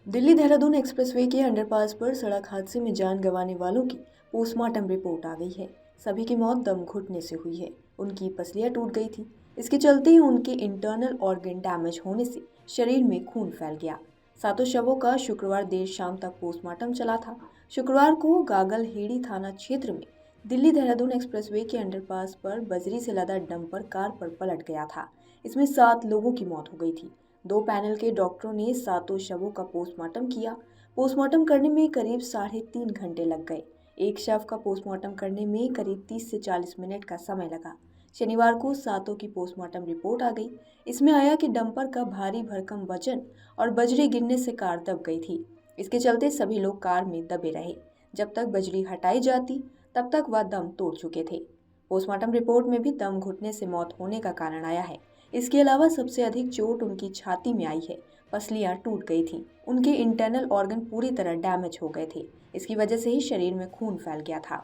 Delhi Dehradun expressway के underpass पर सड़क हादसे में जान गंवाने वालों की पोस्टमार्टम रिपोर्ट आ गई है। सभी की मौत दम घुटने से हुई है। उनकी पसलियां टूट गई थी। इसके चलते ही उनके इंटरनल ऑर्गन डैमेज होने से शरीर में खून फैल गया। सातों शवों का शुक्रवार देर शाम तक पोस्टमार्टम चला था। शुक्रवार को गागलहेड़ी थाना क्षेत्र में दिल्ली देहरादून एक्सप्रेसवे के अंडरपास पर बजरी से लदा डंपर कार पर पलट गया था। इसमें 7 लोगों की मौत हो गई थी। 2 पैनल के डॉक्टरों ने सातों शवों का पोस्टमार्टम किया। पोस्टमार्टम करने में करीब 3.5 घंटे लग गए। एक शव का पोस्टमार्टम करने में करीब 30 से 40 मिनट का समय लगा। शनिवार को सातों की पोस्टमार्टम रिपोर्ट आ गई। इसमें आया कि डंपर का भारी भरकम वजन और बजरी गिरने से कार दब गई थी। इसके चलते सभी लोग कार में दबे रहे। जब तक बजरी हटाई जाती तब तक वह दम तोड़ चुके थे। पोस्टमार्टम रिपोर्ट में भी दम घुटने से मौत होने का कारण आया है। इसके अलावा सबसे अधिक चोट उनकी छाती में आई है। पसलियां टूट गई थीं। उनके इंटरनल ऑर्गन पूरी तरह डैमेज हो गए थे। इसकी वजह से ही शरीर में खून फैल गया था।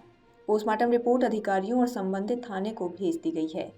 पोस्टमार्टम रिपोर्ट अधिकारियों और संबंधित थाने को भेज दी गई है।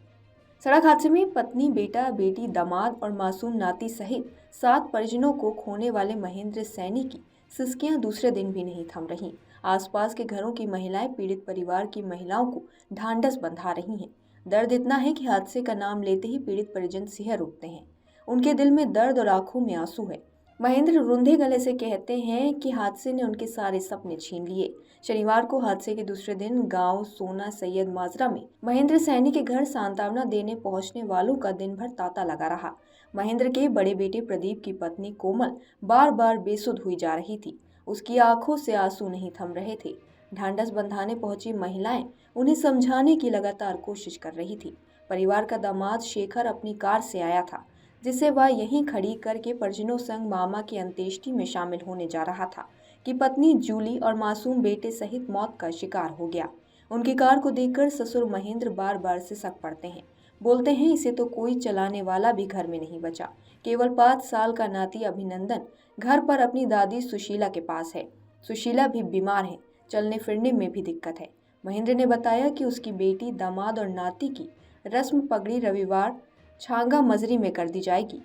सड़क हादसे में पत्नी, बेटा, बेटी, दामाद और मासूम नाती सहित 7 परिजनों को खोने वाले महेंद्र सैनी की सिसकियां दूसरे दिन भी नहीं थम रहीं। आसपास के घरों की महिलाएं पीड़ित परिवार की महिलाओं को ढांढस बंधा रही हैं। दर्द इतना है कि हादसे का नाम लेते ही पीड़ित परिजन सिहर उठते हैं। उनके दिल में दर्द और आंखों में आंसू है। महेंद्र रुंधे गले से कहते हैं कि हादसे ने उनके सारे सपने छीन लिए। शनिवार को हादसे के दूसरे दिन गांव सोना सैयद माजरा में महेंद्र सैनी के घर सांत्वना देने पहुंचने वालों का दिन भर तांता लगा रहा। महेंद्र के बड़े बेटे प्रदीप की पत्नी कोमल बार बार बेसुध हुई जा रही थी। उसकी आंखों से आंसू नहीं थम रहे थे। ढांढस बंधाने पहुंची महिलाएं उन्हें समझाने की लगातार कोशिश कर रही थी। परिवार का दामाद शेखर अपनी कार से आया था, जिसे वह यहीं खड़ी करके परिजनों संग मामा की अंत्येष्टि में शामिल होने जा रहा था कि पत्नी जूली और मासूम बेटे सहित मौत का शिकार हो गया। उनकी कार को देखकर ससुर महेंद्र बार बार सिसक पड़ते हैं। बोलते हैं, इसे तो कोई चलाने वाला भी घर में नहीं बचा। केवल 5 साल का नाती अभिनंदन घर पर अपनी दादी सुशीला के पास है। सुशीला भी बीमार है, चलने फिरने में भी दिक्कत है। महेंद्र ने बताया कि उसकी बेटी, दामाद और नाती की रस्म पगड़ी रविवार छांगा मजरी में कर दी जाएगी।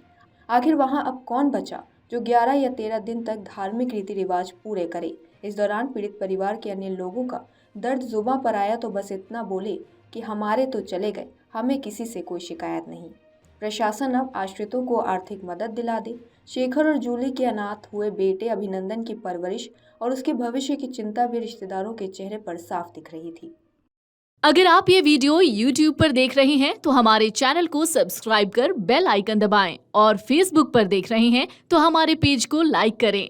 आखिर वहां अब कौन बचा जो 11 या 13 दिन तक धार्मिक रीति रिवाज पूरे करे। इस दौरान पीड़ित परिवार के अन्य लोगों का दर्द जुबां पर आया तो बस इतना बोले कि हमारे तो चले गए, हमें किसी से कोई शिकायत नहीं। प्रशासन अब आश्रितों को आर्थिक मदद दिला दे। शेखर और जूली के अनाथ हुए बेटे अभिनंदन की परवरिश और उसके भविष्य की चिंता भी रिश्तेदारों के चेहरे पर साफ दिख रही थी। अगर आप ये वीडियो YouTube पर देख रहे हैं तो हमारे चैनल को सब्सक्राइब कर बेल आइकन दबाएं और Facebook पर देख रहे हैं तो हमारे पेज को लाइक करें।